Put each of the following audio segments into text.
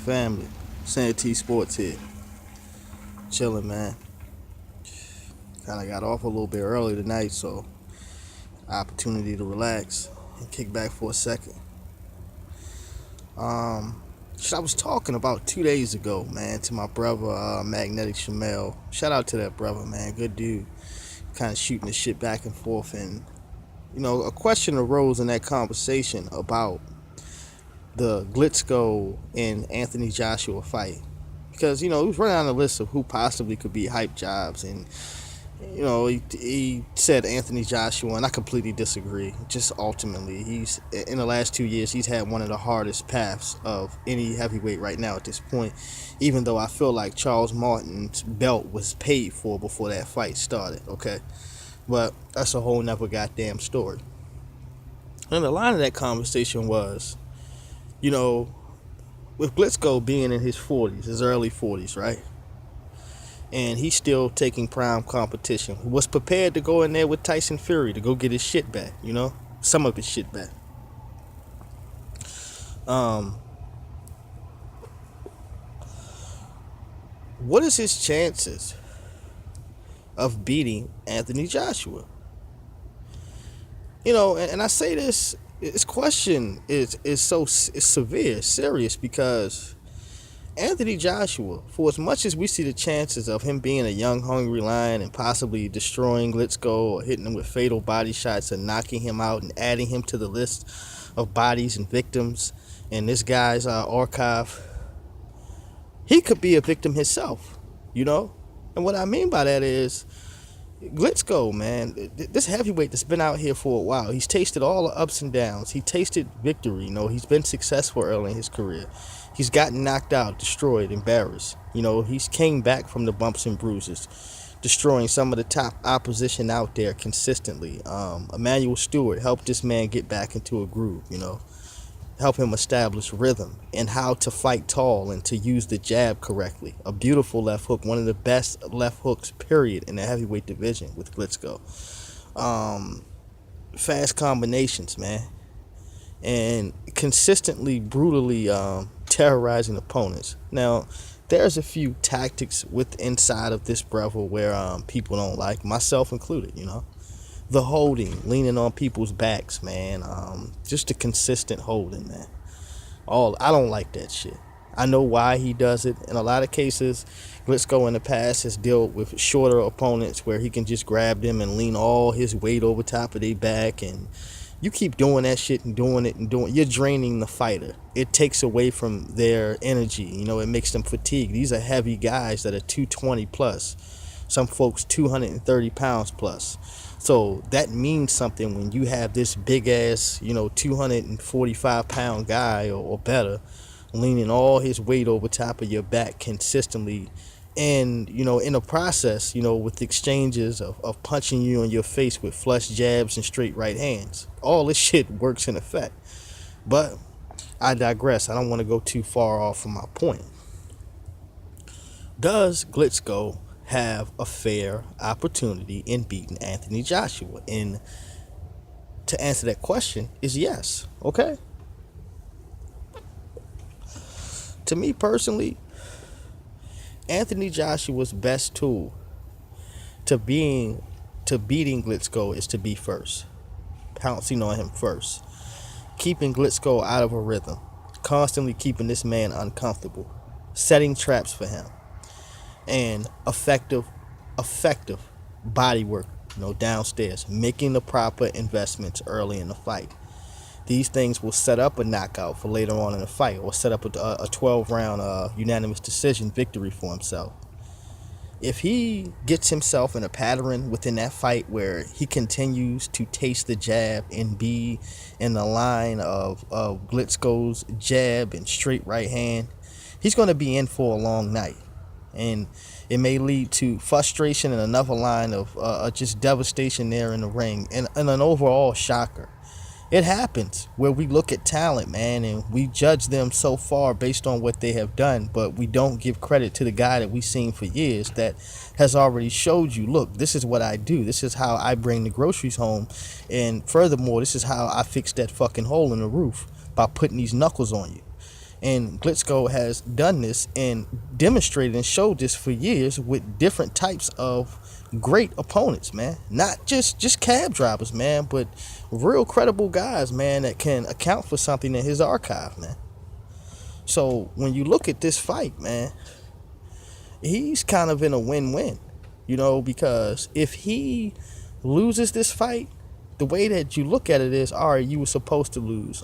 family? Sanity Sports here. Chilling, man. Kind of got off a little bit early tonight, so opportunity to relax and kick back for a second. I was talking about 2 days ago, man, to my brother, Magnetic Shamel. Shout out to that brother, man. Good dude. Kind of shooting the shit back and forth. And, a question arose in that conversation about the Klitschko and Anthony Joshua fight. Because, he was running down the list of who possibly could be hype jobs. And, he said Anthony Joshua, and I completely disagree. Just ultimately, he's in the last 2 years, he's had one of the hardest paths of any heavyweight right now at this point. Even though I feel like Charles Martin's belt was paid for before that fight started, okay? But that's a whole nother goddamn story. And the line of that conversation was, with Klitschko being in his 40s, his early 40s, right? And he's still taking prime competition. He was prepared to go in there with Tyson Fury to go get his shit back, some of his shit back. What is his chances of beating Anthony Joshua? And I say this question is severe, serious, because Anthony Joshua, for as much as we see the chances of him being a young, hungry lion and possibly destroying Klitschko or hitting him with fatal body shots and knocking him out and adding him to the list of bodies and victims in this guy's archive, he could be a victim himself, And what I mean by that is, Klitschko, man, this heavyweight that's been out here for a while, he's tasted all the ups and downs. He tasted victory, he's been successful early in his career. He's gotten knocked out, destroyed, embarrassed. He's came back from the bumps and bruises, destroying some of the top opposition out there consistently. Emmanuel Stewart helped this man get back into a groove, help him establish rhythm and how to fight tall and to use the jab correctly. A beautiful left hook, one of the best left hooks, period, in the heavyweight division with Klitschko. Fast combinations, man. And consistently, brutally terrorizing opponents. Now, there's a few tactics inside of this brother where people don't like, myself included, The holding, leaning on people's backs, man. Just the consistent holding, man. I don't like that shit. I know why he does it. In a lot of cases, Klitschko in the past has dealt with shorter opponents where he can just grab them and lean all his weight over top of their back, and you keep doing that shit and doing it and doing it, you're draining the fighter. It takes away from their energy. It makes them fatigued. These are heavy guys that are 220 plus. Some folks 230 pounds plus. So that means something when you have this big ass, 245 pound guy or better leaning all his weight over top of your back consistently. And, in the process, with exchanges of punching you in your face with flush jabs and straight right hands. All this shit works in effect. But I digress. I don't want to go too far off from my point. Does Klitschko have a fair opportunity in beating Anthony Joshua? And to answer that question is yes. Okay? To me personally, Anthony Joshua's best tool to beating Klitschko is to be first. Pouncing on him first. Keeping Klitschko out of a rhythm. Constantly keeping this man uncomfortable. Setting traps for him. And effective body work, downstairs. Making the proper investments early in the fight. These things will set up a knockout for later on in the fight, or set up a 12-round unanimous decision victory for himself. If he gets himself in a pattern within that fight where he continues to taste the jab and be in the line of Klitschko's jab and straight right hand, he's going to be in for a long night. And it may lead to frustration and another line of just devastation there in the ring and an overall shocker. It happens where we look at talent, man, and we judge them so far based on what they have done, but we don't give credit to the guy that we've seen for years that has already showed you, look, this is what I do. This is how I bring the groceries home. And furthermore, this is how I fix that fucking hole in the roof by putting these knuckles on you. And Klitschko has done this and demonstrated and showed this for years with different types of great opponents, man. Not just cab drivers, man, but real credible guys, man, that can account for something in his archive, man. So when you look at this fight, man, he's kind of in a win-win, because if he loses this fight, the way that you look at it is, all right, you were supposed to lose.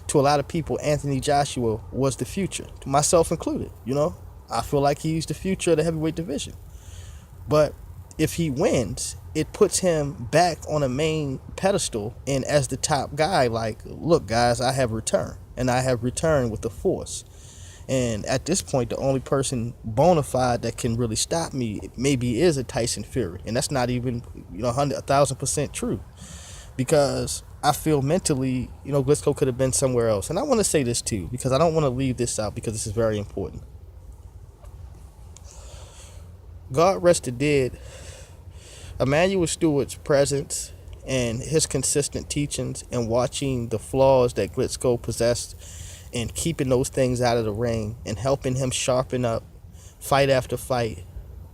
To a lot of people, Anthony Joshua was the future, myself included. I feel like he's the future of the heavyweight division. But if he wins, it puts him back on a main pedestal and as the top guy, like, look, guys, I have returned, and I have returned with the force. And at this point, the only person bona fide that can really stop me maybe is a Tyson Fury. And that's not even, 1,000% true. Because I feel mentally, Klitschko could have been somewhere else. And I want to say this too, because I don't want to leave this out, because this is very important. God rest the dead, Emmanuel Stewart's presence and his consistent teachings and watching the flaws that Klitschko possessed and keeping those things out of the ring and helping him sharpen up fight after fight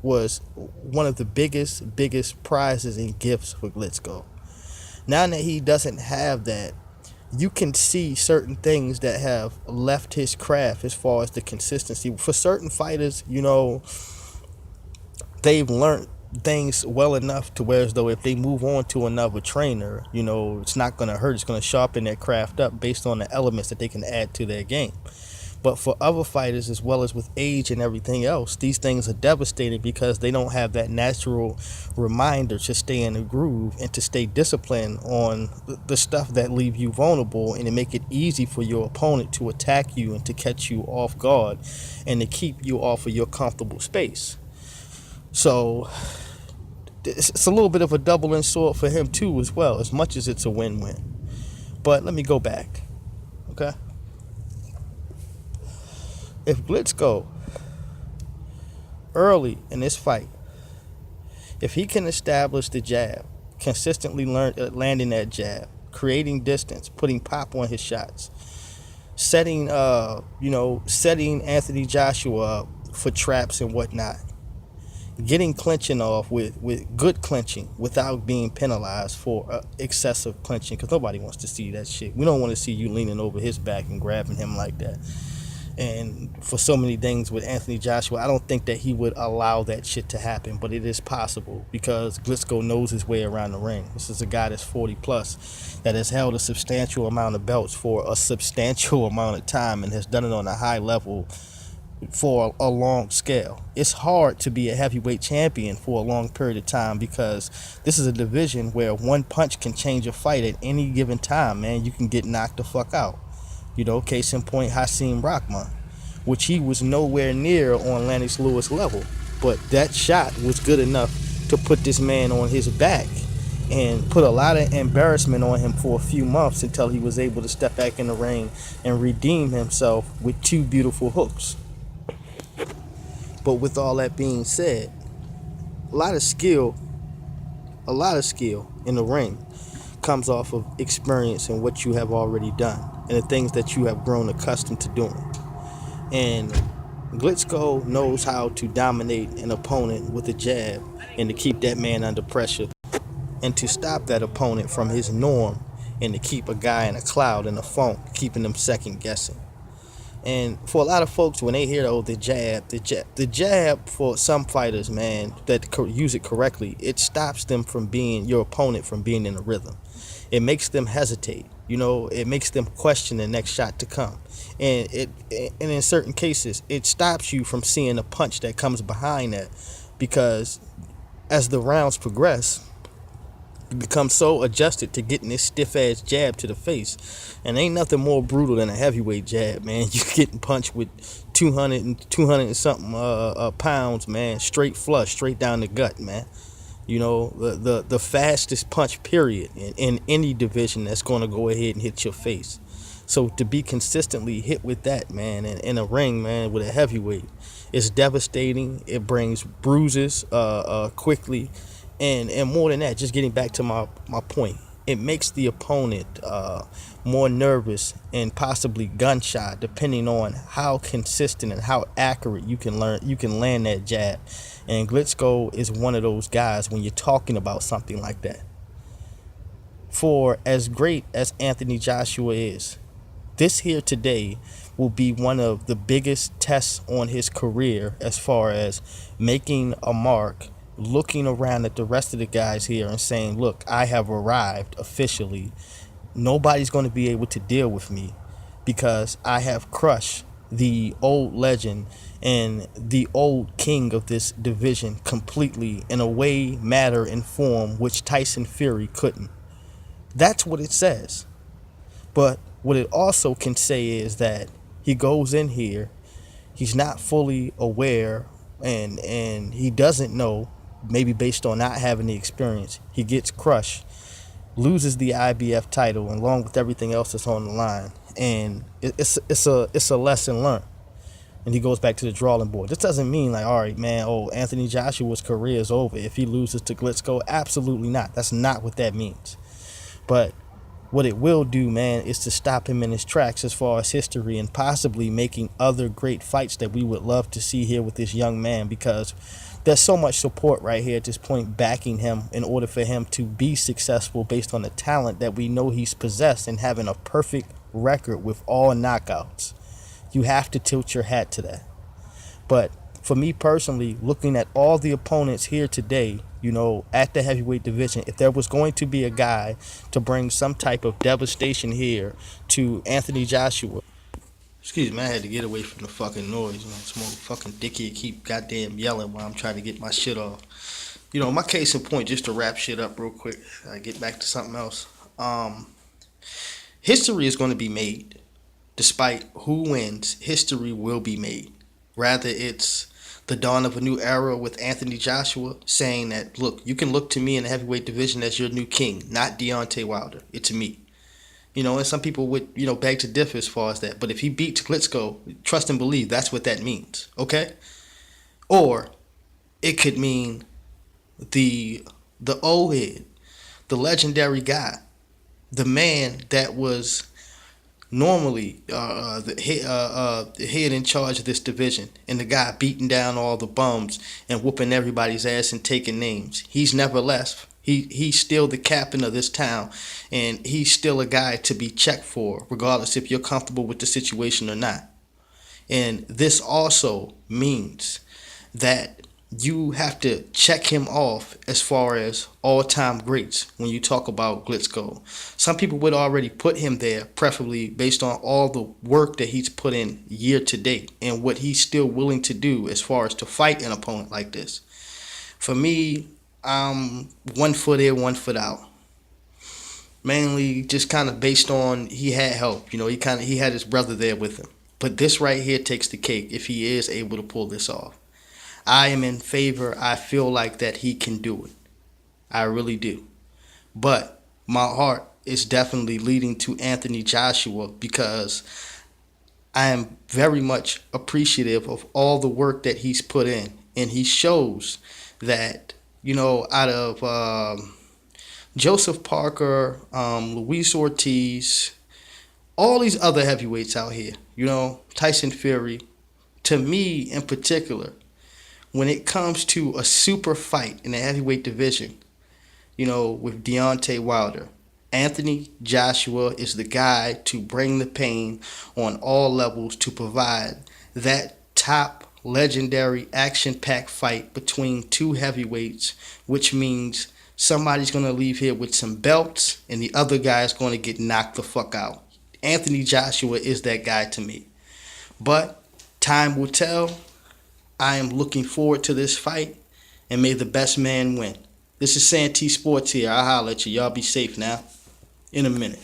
was one of the biggest prizes and gifts for Klitschko. Now that he doesn't have that, you can see certain things that have left his craft as far as the consistency. For certain fighters, they've learned things well enough to where as though if they move on to another trainer, it's not going to hurt. It's going to sharpen their craft up based on the elements that they can add to their game. But for other fighters, as well as with age and everything else, these things are devastating because they don't have that natural reminder to stay in the groove and to stay disciplined on the stuff that leave you vulnerable and to make it easy for your opponent to attack you and to catch you off guard and to keep you off of your comfortable space. So it's a little bit of a double-edged sword for him too as well, as much as it's a win-win. But let me go back, okay? If Klitschko, early in this fight, if he can establish the jab, consistently landing that jab, creating distance, putting pop on his shots, setting Anthony Joshua up for traps and whatnot, getting clinching off with good clinching without being penalized for excessive clinching, because nobody wants to see that shit. We don't want to see you leaning over his back and grabbing him like that. And for so many things with Anthony Joshua, I don't think that he would allow that shit to happen, but it is possible because Klitschko knows his way around the ring. This is a guy that's 40 plus, that has held a substantial amount of belts for a substantial amount of time and has done it on a high level for a long scale. It's hard to be a heavyweight champion for a long period of time because this is a division where one punch can change a fight at any given time, man. You can get knocked the fuck out. Case in point, Hasim Rahman, which he was nowhere near on Lennox Lewis level. But that shot was good enough to put this man on his back and put a lot of embarrassment on him for a few months until he was able to step back in the ring and redeem himself with two beautiful hooks. But with all that being said, a lot of skill in the ring comes off of experience and what you have already done and the things that you have grown accustomed to doing. And Klitschko knows how to dominate an opponent with a jab and to keep that man under pressure and to stop that opponent from his norm and to keep a guy in a cloud in a funk, keeping them second guessing. And for a lot of folks, when they hear the jab for some fighters, man, that use it correctly, it stops them from being your opponent, from being in a rhythm. It makes them hesitate. It makes them question the next shot to come. And in certain cases, it stops you from seeing a punch that comes behind that, because as the rounds progress, you become so adjusted to getting this stiff-ass jab to the face. And ain't nothing more brutal than a heavyweight jab, man. You getting punched with 200 and something pounds, man. Straight flush, straight down the gut, man. The fastest punch, period, in any division that's going to go ahead and hit your face. So to be consistently hit with that, man, in a ring, man, with a heavyweight, it's devastating. It brings bruises quickly. And more than that, just getting back to my point, it makes the opponent more nervous and possibly gun shy, depending on how consistent and how accurate you can land that jab. And Klitschko is one of those guys when you're talking about something like that. For as great as Anthony Joshua is, this here today will be one of the biggest tests on his career as far as making a mark, looking around at the rest of the guys here and saying, look, I have arrived officially. Nobody's going to be able to deal with me because I have crushed the old legend and the old king of this division completely in a way, matter, and form which Tyson Fury couldn't. That's what it says. But what it also can say is that he goes in here, he's not fully aware, and he doesn't know, maybe based on not having the experience. He gets crushed, loses the IBF title, and along with everything else that's on the line. And it's a lesson learned. And he goes back to the drawing board. This doesn't mean like, all right, man, Anthony Joshua's career is over if he loses to Klitschko. Absolutely not. That's not what that means. But what it will do, man, is to stop him in his tracks as far as history and possibly making other great fights that we would love to see here with this young man, because there's so much support right here at this point backing him in order for him to be successful based on the talent that we know he's possessed and having a perfect record with all knockouts. You have to tilt your hat to that. But for me personally, looking at all the opponents here today, at the heavyweight division, if there was going to be a guy to bring some type of devastation here to Anthony Joshua. Excuse me, I had to get away from the fucking noise. This motherfucking dickhead keep goddamn yelling while I'm trying to get my shit off. My case in point, just to wrap shit up real quick, I get back to something else. History is going to be made. Despite who wins, history will be made. Rather, it's the dawn of a new era with Anthony Joshua saying that, look, you can look to me in the heavyweight division as your new king, not Deontay Wilder. It's me. And some people would, beg to differ as far as that. But if he beats Klitschko, trust and believe that's what that means, okay? Or it could mean the old head, the legendary guy, the man that was normally the head in charge of this division, and the guy beating down all the bums and whooping everybody's ass and taking names. He's never left. He's still the captain of this town, and he's still a guy to be checked for, regardless if you're comfortable with the situation or not. And this also means that you have to check him off as far as all-time greats when you talk about Klitschko. Some people would already put him there, preferably based on all the work that he's put in year to date and what he's still willing to do as far as to fight an opponent like this. For me, I'm 1 foot in, 1 foot out. Mainly just kind of based on he had help. He had his brother there with him. But this right here takes the cake if he is able to pull this off. I am in favor. I feel like that he can do it. I really do. But my heart is definitely leading to Anthony Joshua because I am very much appreciative of all the work that he's put in. And he shows that, out of Joseph Parker, Luis Ortiz, all these other heavyweights out here, Tyson Fury, to me in particular, when it comes to a super fight in the heavyweight division, with Deontay Wilder, Anthony Joshua is the guy to bring the pain on all levels to provide that top legendary action-packed fight between two heavyweights, which means somebody's going to leave here with some belts and the other guy is going to get knocked the fuck out. Anthony Joshua is that guy to me. But time will tell. I am looking forward to this fight, and may the best man win. This is Santee Sports here. I'll holler at you. Y'all be safe now. In a minute.